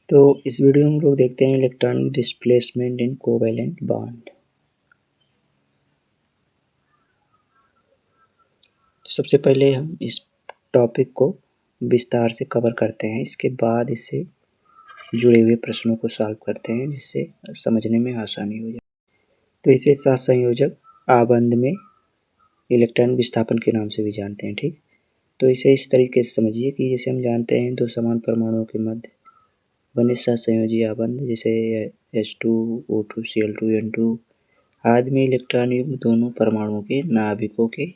तो इस वीडियो में हम लोग देखते हैं electronic displacement in covalent bond. तो सबसे पहले हम इस टॉपिक को विस्तार से कवर करते हैं, इसके बाद इससे जुड़े हुए प्रश्नों को सॉल्व करते हैं जिससे समझने में आसानी हो जाए। तो इसे सहसंयोजक आबंध में इलेक्ट्रॉन विस्थापन के नाम से भी जानते हैं। ठीक, तो इसे इस तरीके से समझिए कि जैसे हम जानते हैं दो समान परमाणुओं के मध्य बने सहसंयोजी आबंध जैसे H2O2 Cl2 N2 आदि में इलेक्ट्रॉन युग्म दोनों परमाणुओं के नाभिकों के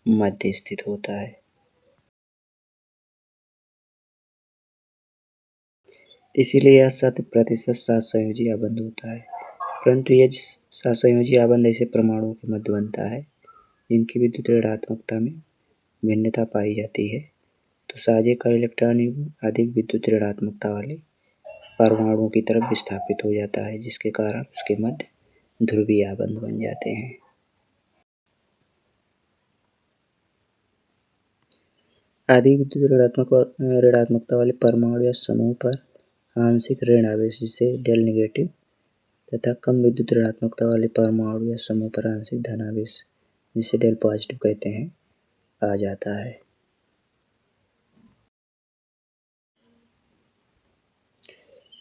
मध्य स्थित होता है। इसीलिए यह 100% सहसंयोजी आबंध होता है। परंतु यह सहसंयोजी आबंध ऐसे परमाणुओं के मध्य बनता है जिनकी विद्युत ऋणात्मकता में भिन्नता पाई जाती है। तो साझे का इलेक्ट्रॉन युग्म अधिक विद्युत ऋणात्मकता वाले परमाणुओं की तरफ विस्थापित हो जाता है, जिसके कारण उसके मध्य ध्रुवीय आबंध बन जाते हैं। अधिक विद्युत ऋणात्मकता वाले परमाणु या समूह पर आंशिक ऋण आवेश जिसे डेल नेगेटिव तथा कम विद्युत ऋणात्मकता वाले परमाणु या समूह पर आंशिक धन आवेश जिसे डेल पॉजिटिव कहते हैं आ जाता है।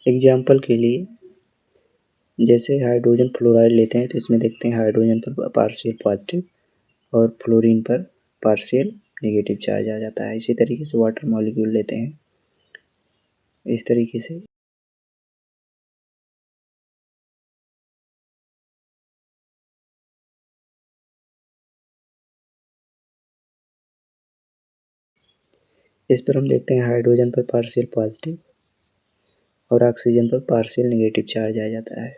एग्जाम्पल के लिए जैसे हाइड्रोजन फ्लोराइड लेते हैं तो इसमें देखते हैं हाइड्रोजन पर पार्शियल पॉजिटिव और फ्लोरीन पर पार्शियल नेगेटिव चार्ज आ जाता है। इसी तरीके से वाटर मॉलिक्यूल लेते हैं, इस तरीके से इस पर हम देखते हैं हाइड्रोजन पर पार्शियल पॉजिटिव और ऑक्सीजन पर पार्शियल नेगेटिव चार्ज आ जाता है।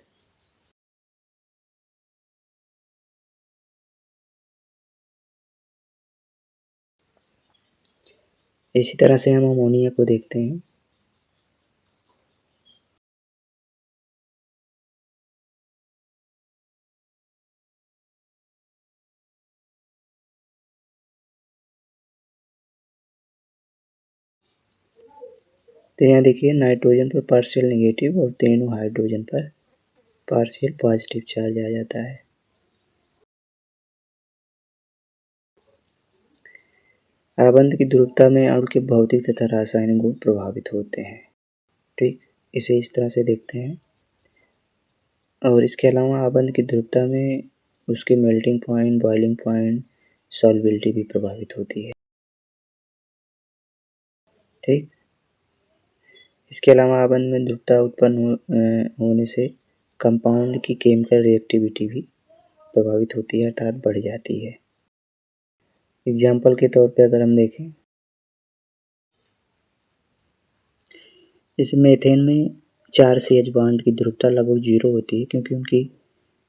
इसी तरह से हम अमोनिया को देखते हैं। तो यहाँ देखिए नाइट्रोजन पर पार्शियल नेगेटिव और तीनों हाइड्रोजन पर पार्शियल पॉजिटिव चार्ज आ जाता है। आबंध की ध्रुवता में अणु के भौतिक तथा रासायनिक गुण प्रभावित होते हैं। ठीक, इसे इस तरह से देखते हैं। और इसके अलावा आबंध की ध्रुवता में उसके melting point, boiling point, solubility भी प्रभावित होती है। ठीक, इसके अलावा आबंध में ध्रुवता उत्पन्न होने से कंपाउंड की केमिकल रिएक्टिविटी भी प्रभावित होती है अर्थात बढ़ जाती है। एग्जाम्पल के तौर पे अगर हम देखें, इस मीथेन में 4 CH बॉन्ड की ध्रुवता लगभग 0 होती है क्योंकि उनकी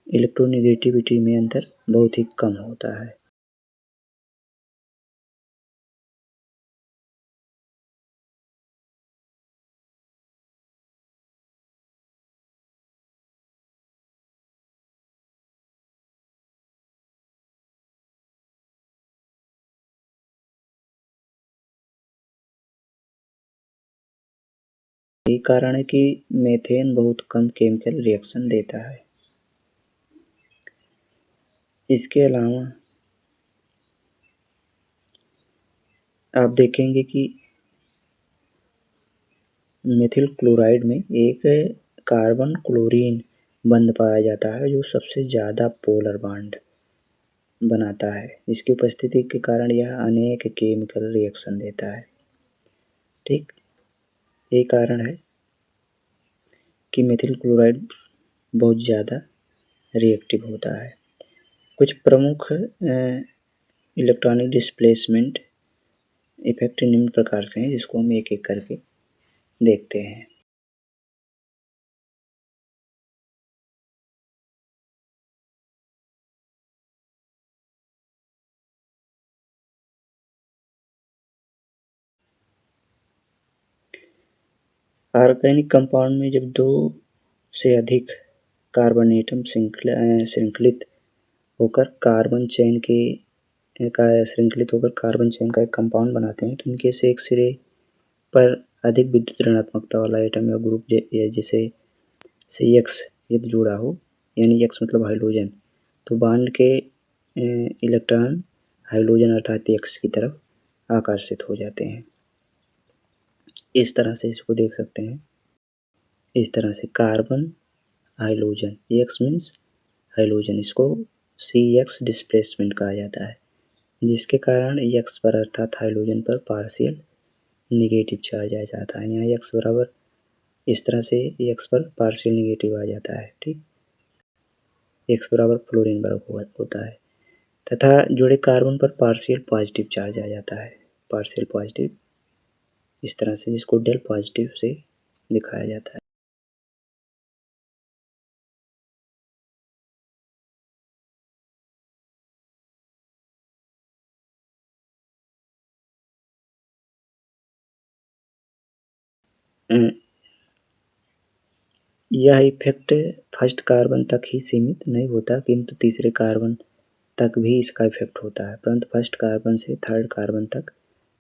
इलेक्ट्रोनेगेटिविटी में अंतर बहुत ही कम होता है। यही कारण है कि मीथेन बहुत कम केमिकल रिएक्शन देता है। इसके अलावा आप देखेंगे कि मेथिल क्लोराइड में एक कार्बन क्लोरीन बंध पाया जाता है जो सबसे ज़्यादा पोलर बॉन्ड बनाता है। इसकी उपस्थिति के कारण यह अनेक केमिकल रिएक्शन देता है। ठीक, ये कारण है कि मेथिल क्लोराइड बहुत ज़्यादा रिएक्टिव होता है। कुछ प्रमुख इलेक्ट्रॉनिक डिस्प्लेसमेंट इफेक्ट निम्न प्रकार से हैं जिसको हम एक एक करके देखते हैं। ऑर्गेनिक कंपाउंड में जब दो से अधिक कार्बन एटम श्रृंखलित होकर कार्बन चेन का एक कंपाउंड बनाते हैं तो इनके से एक सिरे पर अधिक विद्युत ऋणात्मकता वाला एटम या ग्रुप जैसे CX यदि जुड़ा हो, यानी X मतलब हाइड्रोजन, तो बॉन्ड के इलेक्ट्रॉन हाइड्रोजन अर्थात X की तरफ आकर्षित हो जाते हैं। इस तरह से इसको देख सकते हैं। इस तरह से carbon hydrogen, X means hydrogen, इसको CX डिस्प्लेसमेंट कहा जाता है, जिसके कारण X पर अर्थात हाइड्रोजन पर पार्शियल निगेटिव चार्ज आ जाता है। यहाँ X बराबर इस तरह से X पर पार्शियल निगेटिव आ जाता है। ठीक, X बराबर फ्लोरीन वर्ग होता है तथा जुड़े कार्बन पर पार्शियल पॉजिटिव चार्ज आ जाता है, पार्शियल पॉजिटिव, इस तरह से, जिसको डेल पॉजिटिव से दिखाया जाता है। यह इफेक्ट फर्स्ट कार्बन तक ही सीमित नहीं होता, किंतु तीसरे कार्बन तक भी इसका इफेक्ट होता है, परंतु फर्स्ट कार्बन से थर्ड कार्बन तक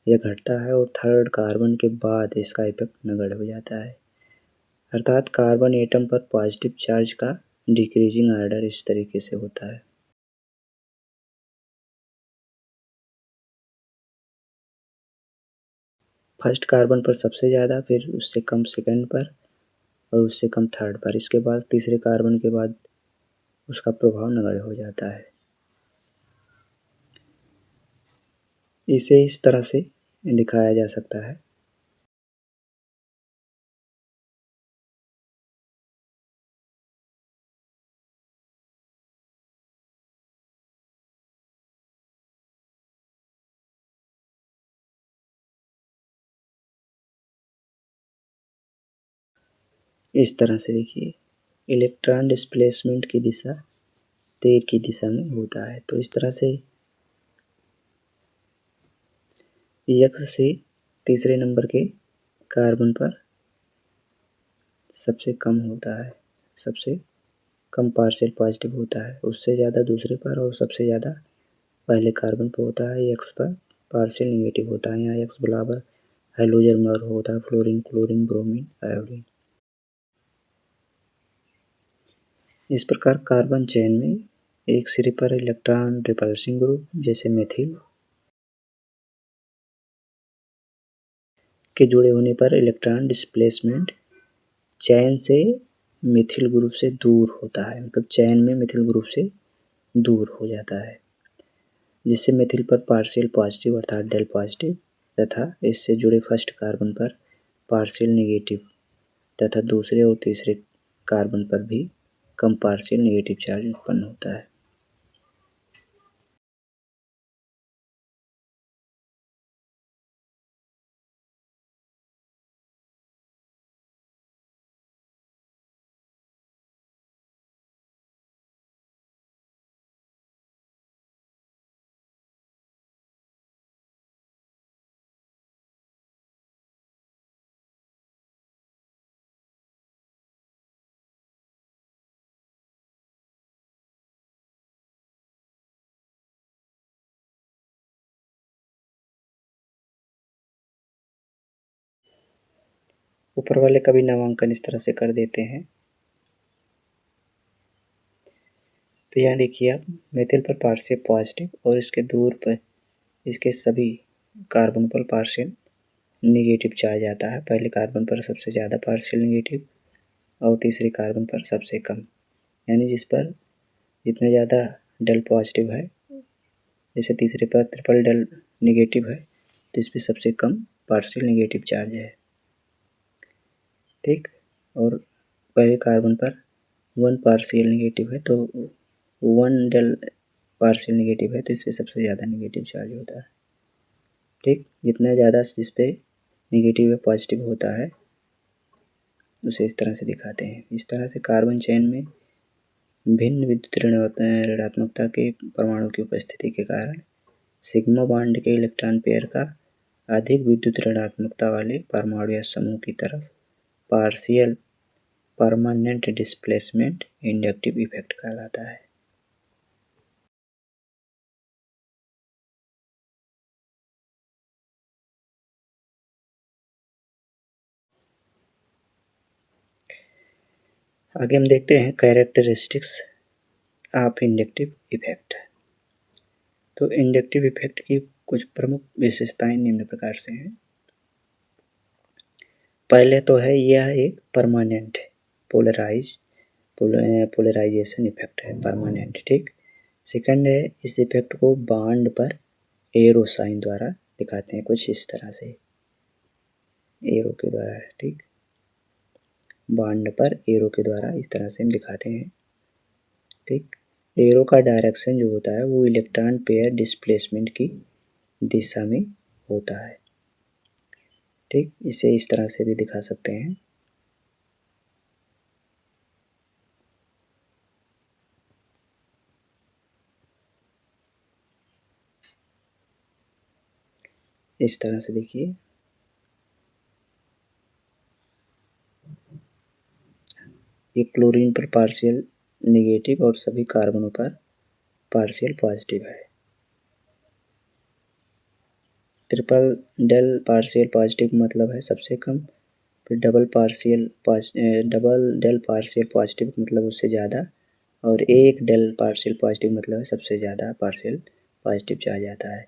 यह घटता है और थर्ड कार्बन के बाद इसका इफेक्ट नगण्य हो जाता है। अर्थात कार्बन एटम पर पॉजिटिव चार्ज का डिक्रीजिंग ऑर्डर इस तरीके से होता है। फर्स्ट कार्बन पर सबसे ज़्यादा, फिर उससे कम सेकंड पर और उससे कम थर्ड पर, इसके बाद तीसरे कार्बन के बाद उसका प्रभाव नगण्य हो जाता है। इसे इस तरह से दिखाया जा सकता है। इस तरह से देखिए, इलेक्ट्रॉन डिस्प्लेसमेंट की दिशा तेर की दिशा में होता है। तो इस तरह से X से तीसरे नंबर के कार्बन पर सबसे कम होता है, सबसे कम पार्शियल पॉजिटिव होता है, उससे ज़्यादा दूसरे पर और सबसे ज़्यादा पहले कार्बन पर होता है। X पर पार्शियल निगेटिव होता है। यहाँ X बराबर हाइड्रोजन वर्ग होता है, फ्लोरीन, क्लोरीन, ब्रोमीन, आयोडीन। इस प्रकार कार्बन चेन में एक सिरे पर इलेक्ट्रॉन रिपल्सिंग ग्रुप जैसे मेथिल के जुड़े होने पर इलेक्ट्रॉन डिस्प्लेसमेंट चैन से मिथिल ग्रुप से दूर होता है, मतलब चैन में मिथिल ग्रुप से दूर हो जाता है, जिससे मिथिल पर पार्शियल पॉजिटिव अर्थात डेल पॉजिटिव तथा इससे जुड़े फर्स्ट कार्बन पर पार्शियल निगेटिव तथा दूसरे और तीसरे कार्बन पर भी कम पार्शियल निगेटिव चार्ज उत्पन्न होता है। ऊपर वाले का भी नामांकन इस तरह से कर देते हैं। तो यहाँ देखिए आप, मेथिल पर पार्शियल पॉजिटिव और इसके दूर पर इसके सभी कार्बन पर पार्शियल निगेटिव चार्ज आता है। पहले कार्बन पर सबसे ज़्यादा पार्शियल निगेटिव और तीसरे कार्बन पर सबसे कम, यानी जिस पर जितने ज़्यादा डेल पॉजिटिव है, जैसे तीसरे पर ट्रिपल डेल निगेटिव है, तो इस पर सबसे कम पार्शियल निगेटिव चार्ज है। ठीक, और पहले कार्बन पर 1 पार्शियल निगेटिव है, तो 1 डेल पार्शियल निगेटिव है, तो इस पर सबसे ज़्यादा निगेटिव चार्ज होता है। ठीक, जितना ज़्यादा जिस पे निगेटिव या पॉजिटिव होता है उसे इस तरह से दिखाते हैं। इस तरह से कार्बन चेन में भिन्न विद्युत ऋणात्मकता के परमाणु की उपस्थिति के कारण सिग्मा बॉन्ड के इलेक्ट्रॉन पेयर का अधिक विद्युत ऋणात्मकता वाले परमाणु या समूह की तरफ partial permanent displacement inductive effect कहलाता है। आगे हम देखते हैं कैरेक्टरिस्टिक्स ऑफ इंडक्टिव इफेक्ट। तो इंडक्टिव इफेक्ट की कुछ प्रमुख विशेषताएं निम्न प्रकार से हैं। पहले तो है यह एक परमानेंट पोलराइजेशन इफेक्ट है, परमानेंट, ठीक। सेकंड है इस इफेक्ट को बांड पर एरो साइन द्वारा दिखाते हैं, कुछ इस तरह से एरो के द्वारा, ठीक, बांड पर एरो के द्वारा इस तरह से हम दिखाते हैं, ठीक। एरो का डायरेक्शन जो होता है वो इलेक्ट्रॉन पेयर डिस्प्लेसमेंट की दिशा में होता है, ठीक। इसे इस तरह से भी दिखा सकते हैं। इस तरह से देखिए, ये क्लोरीन पर पार्शियल नेगेटिव और सभी कार्बनों पर पार्शियल पॉजिटिव है। ट्रिपल डेल पार्शियल पॉजिटिव मतलब है सबसे कम, फिर डबल डेल पार्शियल पॉजिटिव मतलब उससे ज़्यादा, और एक डेल पार्शियल पॉजिटिव मतलब है सबसे ज़्यादा पार्शियल पॉजिटिव चाहा जाता है।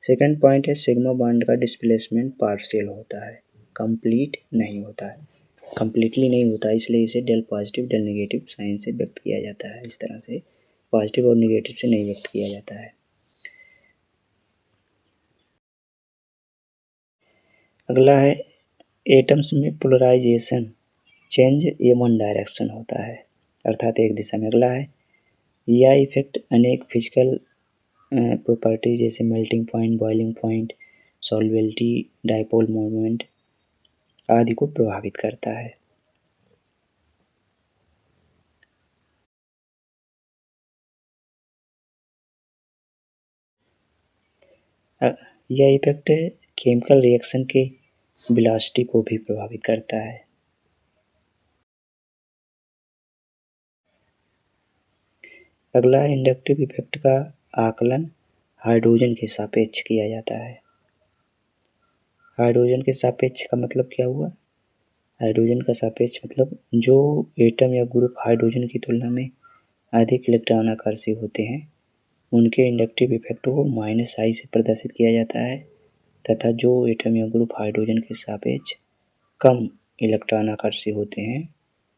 सेकंड पॉइंट है सिग्मा बॉन्ड का डिस्प्लेसमेंट पार्शियल होता है, कंप्लीट नहीं होता है, कंप्लीटली नहीं होता है, इसलिए इसे del positive del negative sign से व्यक्त किया जाता है। इस तरह से पॉजिटिव और नेगेटिव से नहीं व्यक्त किया जाता है। अगला है एटम्स में पोलराइजेशन चेंज ये वन डायरेक्शन होता है, अर्थात एक दिशा में। अगला है यह इफेक्ट अनेक फिजिकल प्रॉपर्टी जैसे melting point, boiling point, solubility, dipole moment आदि को प्रभावित करता है। यह इफेक्ट केमिकल रिएक्शन के वेलोसिटी को भी प्रभावित करता है। अगला इंडक्टिव इफेक्ट का आकलन हाइड्रोजन के सापेक्ष किया जाता है। हाइड्रोजन के सापेक्ष का मतलब क्या हुआ? हाइड्रोजन का सापेक्ष मतलब जो एटम या ग्रुप हाइड्रोजन की तुलना में अधिक इलेक्ट्रॉन आकर्षी होते हैं उनके इंडक्टिव इफेक्ट को -i से प्रदर्शित किया जाता है, तथा जो एटम या ग्रुप हाइड्रोजन के सापेक्ष कम इलेक्ट्रॉन आकर्षी होते हैं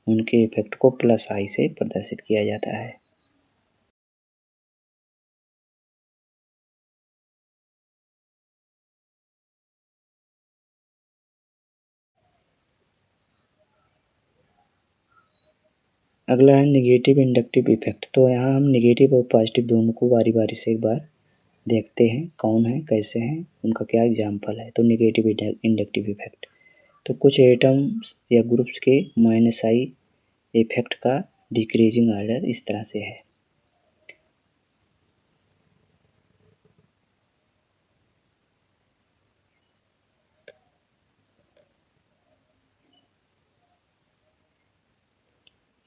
उनके इफेक्ट को +i से प्रदर्शित किया जाता है। अगला है निगेटिव इंडक्टिव इफेक्ट। तो यहाँ हम निगेटिव और पॉजिटिव दोनों को बारी बारी से एक बार देखते हैं कौन है, कैसे हैं, उनका क्या एग्जाम्पल है। तो निगेटिव इंडक्टिव इफेक्ट, तो कुछ एटम्स या ग्रुप्स के -i इफेक्ट का डिक्रीजिंग ऑर्डर इस तरह से है।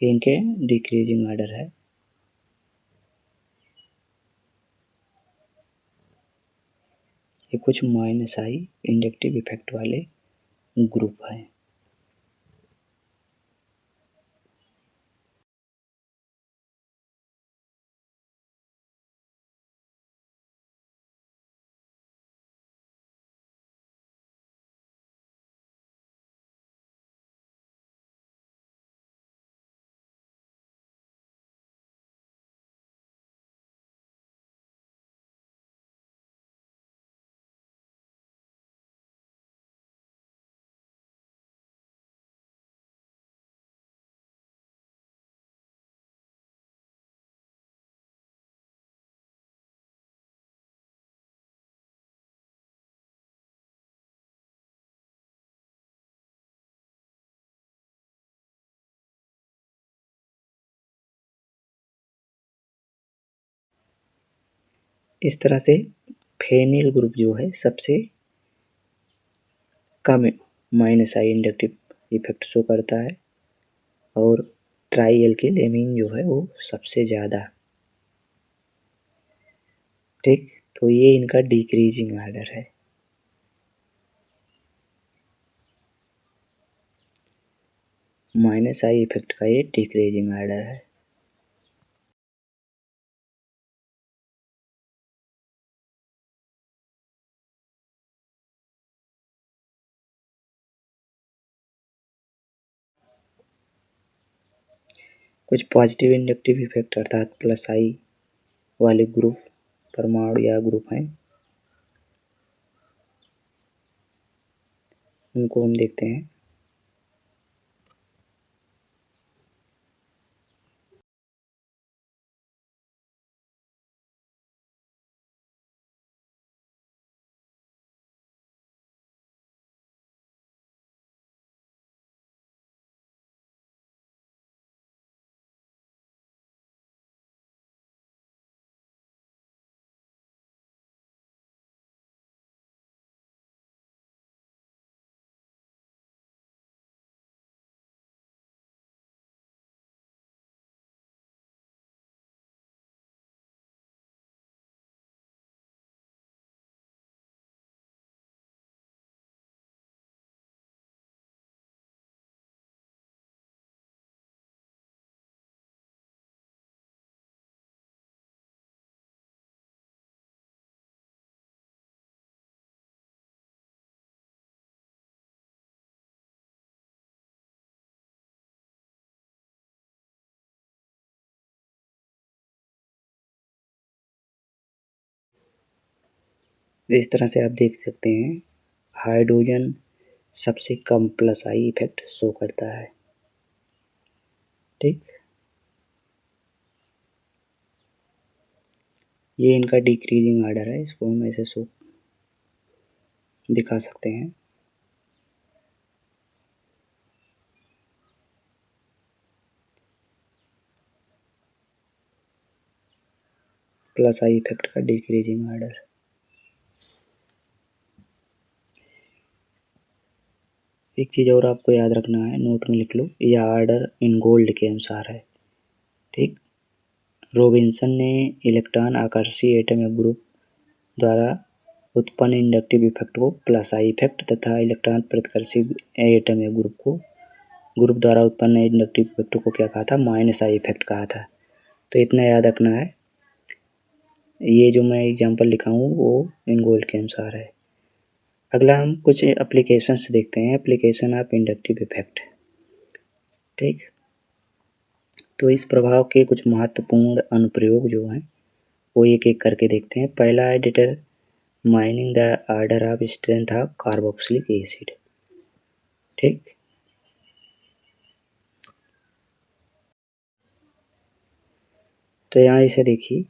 इनके डिक्रीजिंग ऑर्डर है। ये कुछ -i इंडक्टिव इफेक्ट वाले ग्रुप हैं। इस तरह से फेनिल ग्रुप जो है सबसे कम -i इंडक्टिव इफेक्ट शो करता है, और ट्राई एल्किल एमीन जो है वो सबसे ज़्यादा, ठीक। तो ये इनका डिक्रीजिंग ऑर्डर है। माइनस आई इफेक्ट का ये डिक्रीजिंग आर्डर है। कुछ पॉजिटिव इंडक्टिव इफेक्ट अर्थात प्लस आई वाले ग्रुप परमाणु या ग्रुप हैं, उनको हम देखते हैं। इस तरह से आप देख सकते हैं हाइड्रोजन सबसे कम प्लस आई इफेक्ट शो करता है। ठीक, ये इनका डिक्रीजिंग आर्डर है, इसको हम ऐसे शो दिखा सकते हैं। प्लस आई इफेक्ट का डिक्रीजिंग आर्डर। एक चीज़ और आपको याद रखना है, नोट में लिख लो, यह आर्डर इन गोल्ड के अनुसार है। ठीक, रॉबिन्सन ने इलेक्ट्रॉन आकर्षी एटम या ग्रुप द्वारा उत्पन्न इंडक्टिव इफेक्ट को प्लस आई इफेक्ट तथा इलेक्ट्रॉन प्रतिकर्षी एटम या ग्रुप द्वारा उत्पन्न इंडक्टिव इफेक्ट को क्या कहा था, माइनस आई इफेक्ट कहा था। तो इतना याद रखना है, ये जो मैं एग्जांपल लिखा हूँ वो इन गोल्ड के अनुसार है। अगला हम कुछ एप्लीकेशंस देखते हैं, एप्लीकेशन ऑफ इंडक्टिव इफेक्ट। ठीक, तो इस प्रभाव के कुछ महत्वपूर्ण अनुप्रयोग जो हैं वो एक एक करके देखते हैं। पहला है determining the order of strength of carboxylic acid. ठीक, तो यहाँ इसे देखिए,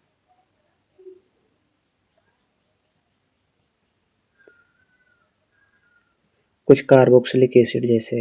कुछ कार्बोक्सिलिक एसिड जैसे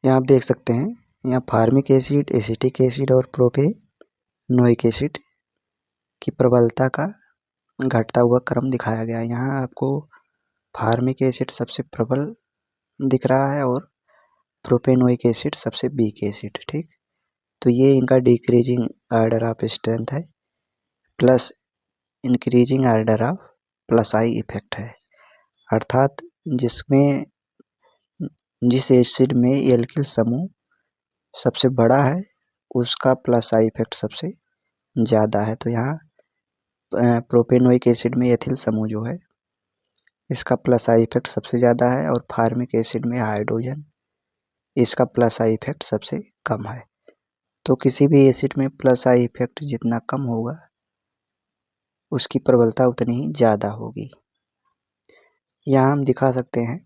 यहाँ आप देख सकते हैं, यहाँ फार्मिक एसिड, एसिटिक एसिड और प्रोपेनोइक एसिड की प्रबलता का घटता हुआ क्रम दिखाया गया है। यहाँ आपको फार्मिक एसिड सबसे प्रबल दिख रहा है और प्रोपेनोइक एसिड सबसे वीक एसिड। ठीक, तो ये इनका डिक्रीजिंग आर्डर ऑफ स्ट्रेंथ है, plus increasing order of plus I effect है। अर्थात जिस एसिड में एल्किल समूह सबसे बड़ा है उसका प्लस आई इफेक्ट सबसे ज़्यादा है। तो यहाँ प्रोपेनोइक एसिड में एथिल समूह जो है इसका प्लस आई इफेक्ट सबसे ज़्यादा है और फार्मिक एसिड में हाइड्रोजन, इसका प्लस आई इफेक्ट सबसे कम है। तो किसी भी एसिड में प्लस आई इफेक्ट जितना कम होगा उसकी प्रबलता उतनी ही ज़्यादा होगी। यहाँ हम दिखा सकते हैं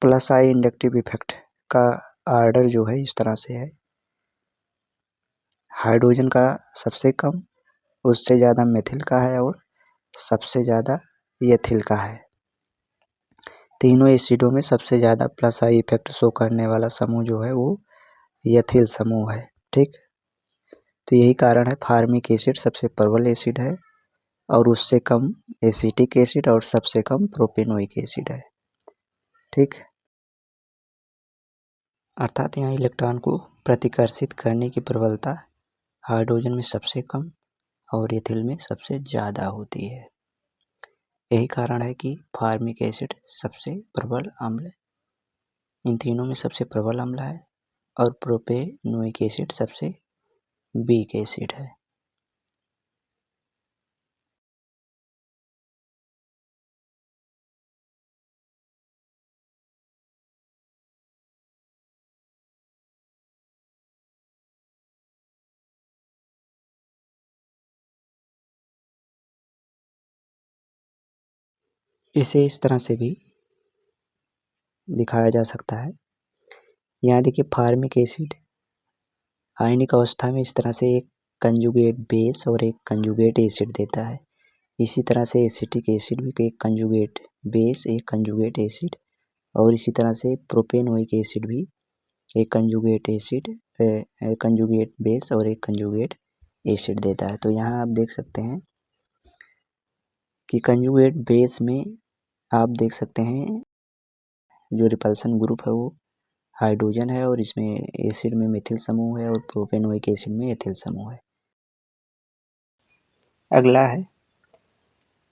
प्लस आई इंडक्टिव इफेक्ट का आर्डर जो है इस तरह से है, हाइड्रोजन का सबसे कम, उससे ज़्यादा मेथिल का है और सबसे ज़्यादा एथिल का है। तीनों एसिडों में सबसे ज़्यादा प्लस आई इफेक्ट शो करने वाला समूह जो है वो एथिल समूह है। ठीक, तो यही कारण है फार्मिक एसिड सबसे प्रबल एसिड है और उससे कम एसिटिक एसिड और सबसे कम प्रोपेनोइक एसिड है। ठीक, अर्थात यहाँ इलेक्ट्रॉन को प्रतिकर्षित करने की प्रबलता हाइड्रोजन में सबसे कम और एथिल में सबसे ज़्यादा होती है। यही कारण है कि फार्मिक एसिड सबसे प्रबल अम्ल, इन तीनों में सबसे प्रबल अम्ल है और प्रोपेनोइक एसिड सबसे वीक एसिड है। इसे इस तरह से भी दिखाया जा सकता है। यहाँ देखिए फार्मिक एसिड आयनिक अवस्था में इस तरह से एक कंजुगेट बेस और एक कंजुगेट एसिड देता है। इसी तरह से एसिटिक एसिड भी एक कंजुगेट बेस, एक कंजुगेट एसिड, और इसी तरह से प्रोपेनोइक एसिड भी एक कंजुगेट एसिड, कंजुगेट बेस और एक कंजुगेट एसिड देता है। तो यहाँ आप देख सकते हैं कि कंजुगेट बेस में आप देख सकते हैं जो रिपल्सन ग्रुप है वो हाइड्रोजन है और इसमें एसिड में मिथिल समूह है और प्रोपेनोइक एसिड में एथिल समूह है। अगला है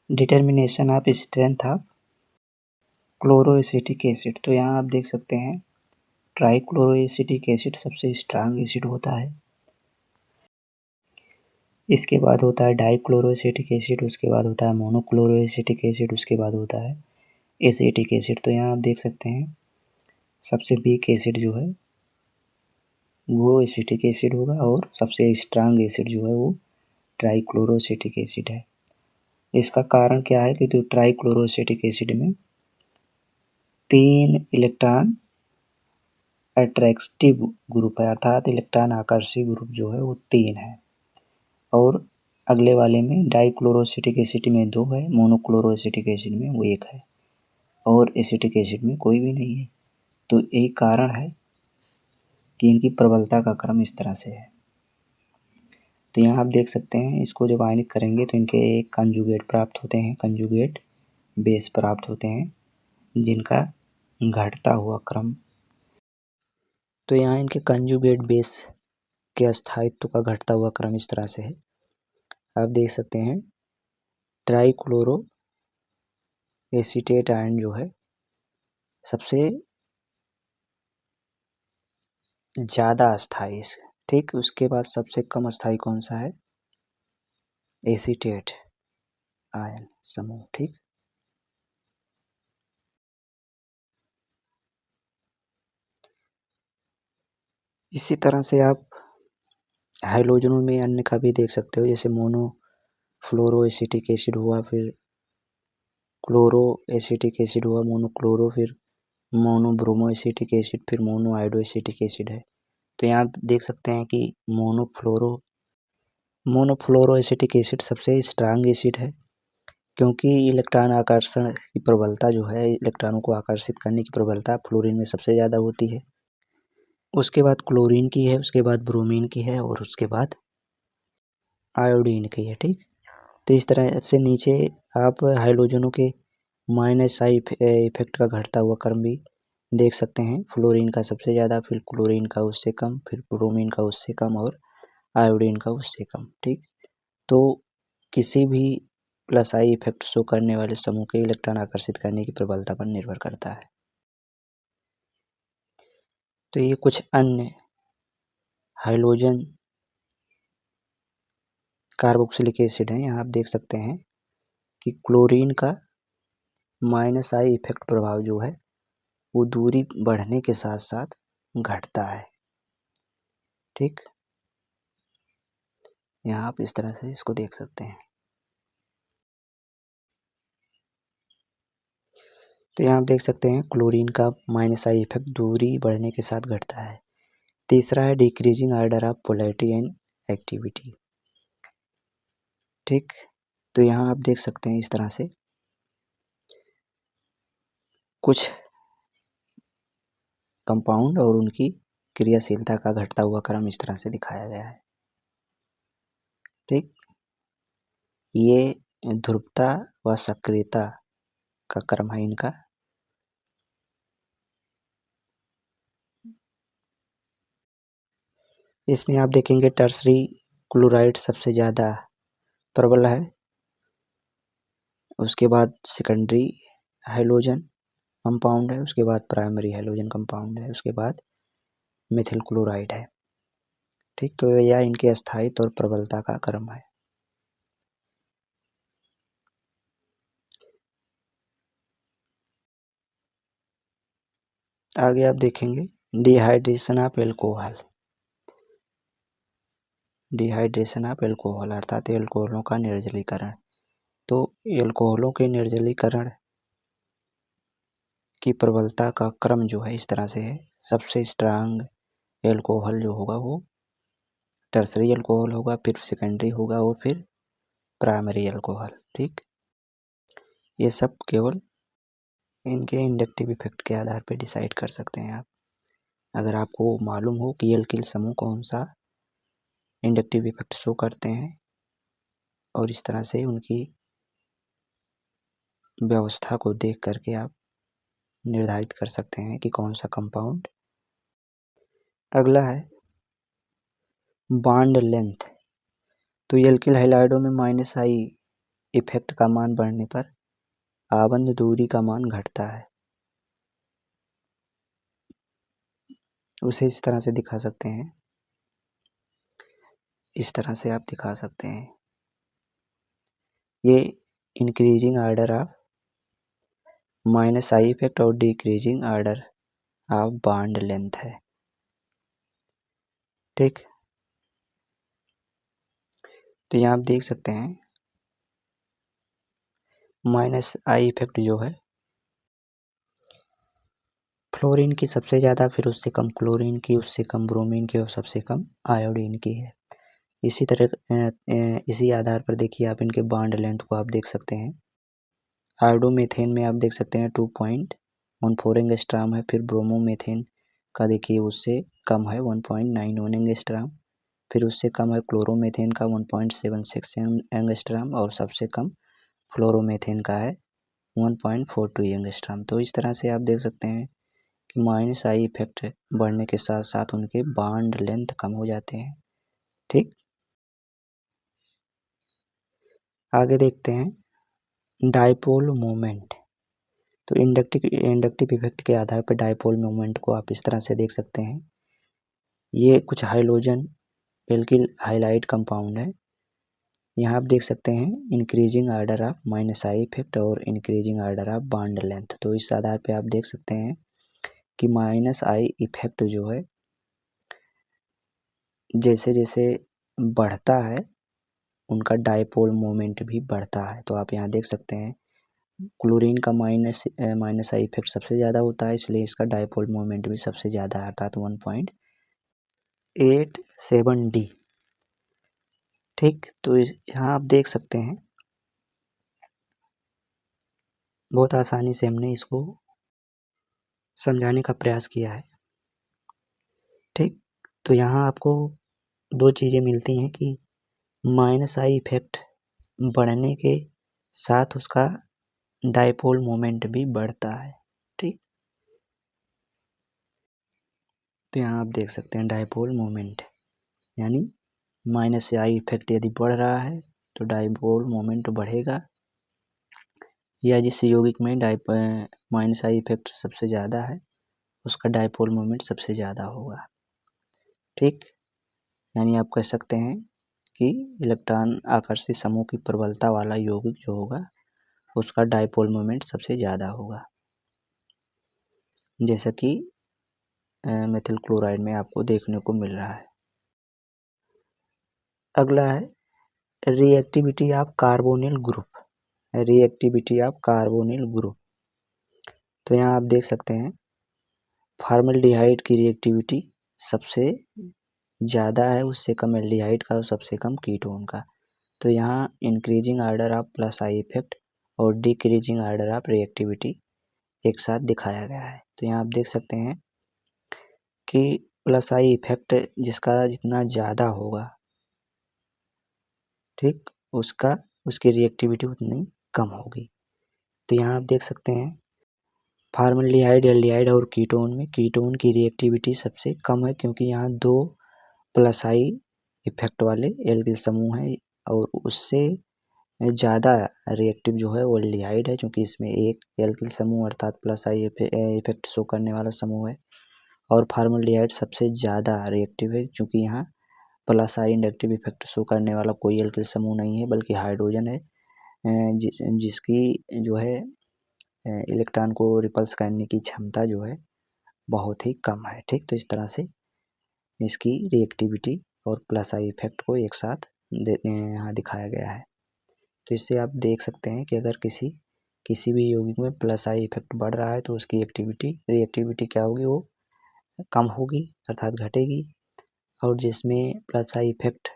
determination of strength of chloroacetic acid. तो यहाँ आप देख सकते हैं ट्राइक्लोरोएसिटिक एसिड सबसे स्ट्रांग एसिड होता है, इसके बाद होता है डाइक्लोरोएसिटिक एसिड, उसके बाद होता है मोनोक्लोरोएसिटिक एसिड, उसके बाद होता है एसिटिक एसिड। तो यहाँ आप देख सकते हैं सबसे वीक एसिड जो है वो एसिटिक एसिड होगा और सबसे स्ट्रांग एसिड जो है वो ट्राइक्लोरोएसिटिक एसिड है। इसका कारण क्या है कि तो ट्राइक्लोरोएसिटिक एसिड में 3 इलेक्ट्रॉन अट्रैक्टिव ग्रुप है, अर्थात इलेक्ट्रॉन आकर्षी ग्रुप जो है वो 3 है, और अगले वाले में डाइक्लोरोएसिटिक एसिड में 2 है, मोनोक्लोरोएसिटिक एसिड में वो 1 है और एसिटिक एसिड में कोई भी नहीं है। तो यही कारण है कि इनकी प्रबलता का क्रम इस तरह से है। तो यहाँ आप देख सकते हैं इसको जब आयनिक करेंगे तो इनके एक कंजुगेट प्राप्त होते हैं, कंजुगेट बेस प्राप्त होते हैं जिनका घटता हुआ क्रम। तो यहाँ इनके कंजुगेट बेस के अस्थायित्व का घटता हुआ क्रम इस तरह से है। आप देख सकते हैं ट्राइक्लोरो एसीटेट आयन जो है सबसे ज़्यादा अस्थायी, ठीक, उसके बाद सबसे कम अस्थायी कौन सा है, एसीटेट आयन समूह। ठीक, इसी तरह से आप हाइड्रोजनों में अन्य का भी देख सकते हो, जैसे मोनो फ्लोरो एसिटिक एसिड हुआ, फिर क्लोरो एसिटिक एसिड हुआ, मोनोक्लोरो, फिर मोनो ब्रोमो एसिटिक एसिड, फिर मोनो आयोडो एसिटिक एसिड है। तो यहाँ आप देख सकते हैं कि मोनोफ्लोरो एसिटिक एसिड सबसे स्ट्रांग एसिड है क्योंकि इलेक्ट्रॉन आकर्षण की प्रबलता जो है, इलेक्ट्रॉनों को आकर्षित करने की प्रबलता फ्लोरीन में सबसे ज़्यादा होती है, उसके बाद क्लोरीन की है, उसके बाद ब्रोमीन की है और उसके बाद आयोडीन की है। ठीक, तो इस तरह से नीचे आप हाइड्रोजनों के माइनस आई इफेक्ट का घटता हुआ क्रम भी देख सकते हैं। फ्लोरीन का सबसे ज़्यादा, फिर क्लोरीन का उससे कम, फिर ब्रोमीन का उससे कम और आयोडीन का उससे कम। ठीक, तो किसी भी प्लस आई इफेक्ट शो करने वाले समूह के इलेक्ट्रॉन आकर्षित करने की प्रबलता पर निर्भर करता है। तो ये कुछ अन्य हाइड्रोजन कार्बोक्सिलिक एसिड हैं। यहाँ आप देख सकते हैं कि क्लोरीन का माइनस आई इफेक्ट प्रभाव जो है वो दूरी बढ़ने के साथ साथ घटता है। ठीक, यहाँ आप इस तरह से इसको देख सकते हैं। तो यहाँ आप देख सकते हैं क्लोरीन का माइनस आई इफेक्ट दूरी बढ़ने के साथ घटता है। तीसरा है decreasing order of polarity and activity. ठीक, तो यहाँ आप देख सकते हैं इस तरह से कुछ कंपाउंड और उनकी क्रियाशीलता का घटता हुआ क्रम इस तरह से दिखाया गया है। ठीक, ये ध्रुवता व सक्रियता का क्रम है इनका। इसमें आप देखेंगे टर्सरी क्लोराइड सबसे ज़्यादा प्रबल है, उसके बाद सेकेंडरी हाइड्रोजन कंपाउंड है, उसके बाद प्राइमरी हाइड्रोजन कंपाउंड है, उसके बाद मिथिल क्लोराइड है। ठीक, तो यह इनके स्थायित्व और प्रबलता का क्रम है। आगे आप देखेंगे dehydration of alcohol. Dehydration of alcohol अर्थात एल्कोहलों का निर्जलीकरण। तो एल्कोहलों के निर्जलीकरण की प्रबलता का क्रम जो है इस तरह से है। सबसे स्ट्रांग एल्कोहल जो होगा वो टर्सरी एल्कोहल होगा, फिर सेकेंडरी होगा और फिर प्राइमरी एल्कोहल। ठीक, ये सब केवल इनके इंडक्टिव इफेक्ट के आधार पर डिसाइड कर सकते हैं आप। अगर आपको मालूम हो कि एल्किल समूह कौन सा इंडक्टिव इफेक्ट शो करते हैं और इस तरह से उनकी व्यवस्था को देख करके आप निर्धारित कर सकते हैं कि कौन सा कंपाउंड। अगला है बॉन्ड लेंथ। तो एल्किल हैलाइडों में -I इफेक्ट का मान बढ़ने पर आबंध दूरी का मान घटता है। उसे इस तरह से दिखा सकते हैं, इस तरह से आप दिखा सकते हैं। ये increasing order of -I effect और decreasing order of bond length है। ठीक, तो यहाँ आप देख सकते हैं -I इफेक्ट जो है फ्लोरीन की सबसे ज़्यादा, फिर उससे कम क्लोरीन की, उससे कम ब्रोमीन की और सबसे कम आयोडीन की है। इसी तरह इसी आधार पर देखिए आप इनके बॉन्ड लेंथ को आप देख सकते हैं। आयोडोमेथेन में आप देख सकते हैं 2.14 एंगस्ट्राम है, फिर ब्रोमोमेथेन का देखिए उससे कम है 1.91 एंगस्ट्राम, फिर उससे कम है क्लोरोमेथेन का 1.76 एंगस्ट्राम और सबसे कम फ्लोरोमेथेन का है 1.42 एंगस्ट्राम। तो इस तरह से आप देख सकते हैं कि -I इफेक्ट बढ़ने के साथ साथ उनके बॉन्ड लेंथ कम हो जाते हैं। ठीक, आगे देखते हैं डायपोल मोमेंट। तो इंडक्टिव इफेक्ट के आधार पर डायपोल मोमेंट को आप इस तरह से देख सकते हैं। ये कुछ हाइड्रोजन एल्किल हाइलाइड कंपाउंड है। यहाँ आप देख सकते हैं increasing order of -I effect और increasing order of bond length. तो इस आधार पे आप देख सकते हैं कि -I इफेक्ट जो है जैसे जैसे बढ़ता है उनका डायपोल मोमेंट भी बढ़ता है। तो आप यहाँ देख सकते हैं क्लोरीन का -I इफेक्ट सबसे ज़्यादा होता है, इसलिए इसका डायपोल मोमेंट भी सबसे ज़्यादा है अर्थात 1.87D। ठीक, तो यहाँ आप देख सकते हैं बहुत आसानी से हमने इसको समझाने का प्रयास किया है। ठीक, तो यहाँ आपको दो चीज़ें मिलती हैं कि -I इफेक्ट बढ़ने के साथ उसका डायपोल मोमेंट भी बढ़ता है। ठीक, तो यहाँ आप देख सकते हैं डायपोल मोमेंट यानी -I इफेक्ट यदि बढ़ रहा है तो डायपोल मोमेंट बढ़ेगा, या जिस यौगिक में -I इफेक्ट सबसे ज़्यादा है उसका डायपोल मोमेंट सबसे ज़्यादा होगा। ठीक, यानी आप कह सकते हैं कि इलेक्ट्रॉन आकर्षित समूह की प्रबलता वाला यौगिक जो होगा उसका डायपोल मोमेंट सबसे ज़्यादा होगा, जैसा कि मेथिल क्लोराइड में आपको देखने को मिल रहा है। अगला है reactivity of carbonyl group. Reactivity of carbonyl group, तो यहाँ आप देख सकते हैं फॉर्मल्डिहाइड की रिएक्टिविटी सबसे ज़्यादा है, उससे कम एल्डिहाइड का और सबसे कम कीटोन का। तो यहाँ increasing order of +I effect और डिक्रीजिंग ऑर्डर ऑफ रिएक्टिविटी एक साथ दिखाया गया है। तो यहाँ आप देख सकते हैं कि प्लस आई इफेक्ट जिसका जितना ज़्यादा होगा, ठीक, उसकी रिएक्टिविटी उतनी कम होगी। तो यहाँ आप देख सकते हैं फॉर्मल्डिहाइड, एल्डिहाइड और कीटोन में कीटोन की रिएक्टिविटी सबसे कम है, क्योंकि यहाँ 2 प्लस आई इफेक्ट वाले एल्किल समूह हैं और उससे ज़्यादा रिएक्टिव जो है वो एल्डिहाइड है, क्योंकि इसमें एक एल्किल समूह अर्थात प्लस आई इफेक्ट शो करने वाला समूह है। और फॉर्मल्डिहाइड सबसे ज़्यादा रिएक्टिव है, क्योंकि यहाँ प्लस आई इंडक्टिव इफेक्ट शो करने वाला कोई एल्किल समूह नहीं है, बल्कि हाइड्रोजन है जिसकी जो है इलेक्ट्रॉन को रिपल्स करने की क्षमता जो है बहुत ही कम है। ठीक, तो इस तरह से इसकी रिएक्टिविटी और प्लस आई इफेक्ट को एक साथ यहाँ दिखाया गया है। तो इससे आप देख सकते हैं कि अगर किसी भी यौगिक में प्लस आई इफेक्ट बढ़ रहा है तो उसकी रिएक्टिविटी क्या होगी, वो कम होगी अर्थात घटेगी, और जिसमें प्लस आई इफेक्ट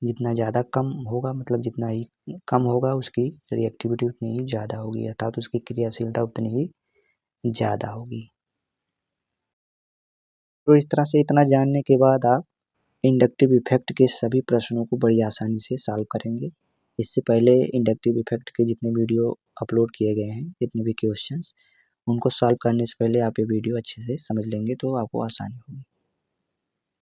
जितना ज़्यादा कम होगा, मतलब जितना ही कम होगा उसकी रिएक्टिविटी उतनी ही ज़्यादा होगी, अर्थात उसकी क्रियाशीलता उतनी ही ज़्यादा होगी। तो इस तरह से इतना जानने के बाद आप इंडक्टिव इफेक्ट के सभी प्रश्नों को बड़ी आसानी से सॉल्व करेंगे। इससे पहले इंडक्टिव इफेक्ट के जितने वीडियो अपलोड किए गए हैं, जितने भी क्वेश्चंस, उनको सॉल्व करने से पहले आप ये वीडियो अच्छे से समझ लेंगे तो आपको आसानी होगी।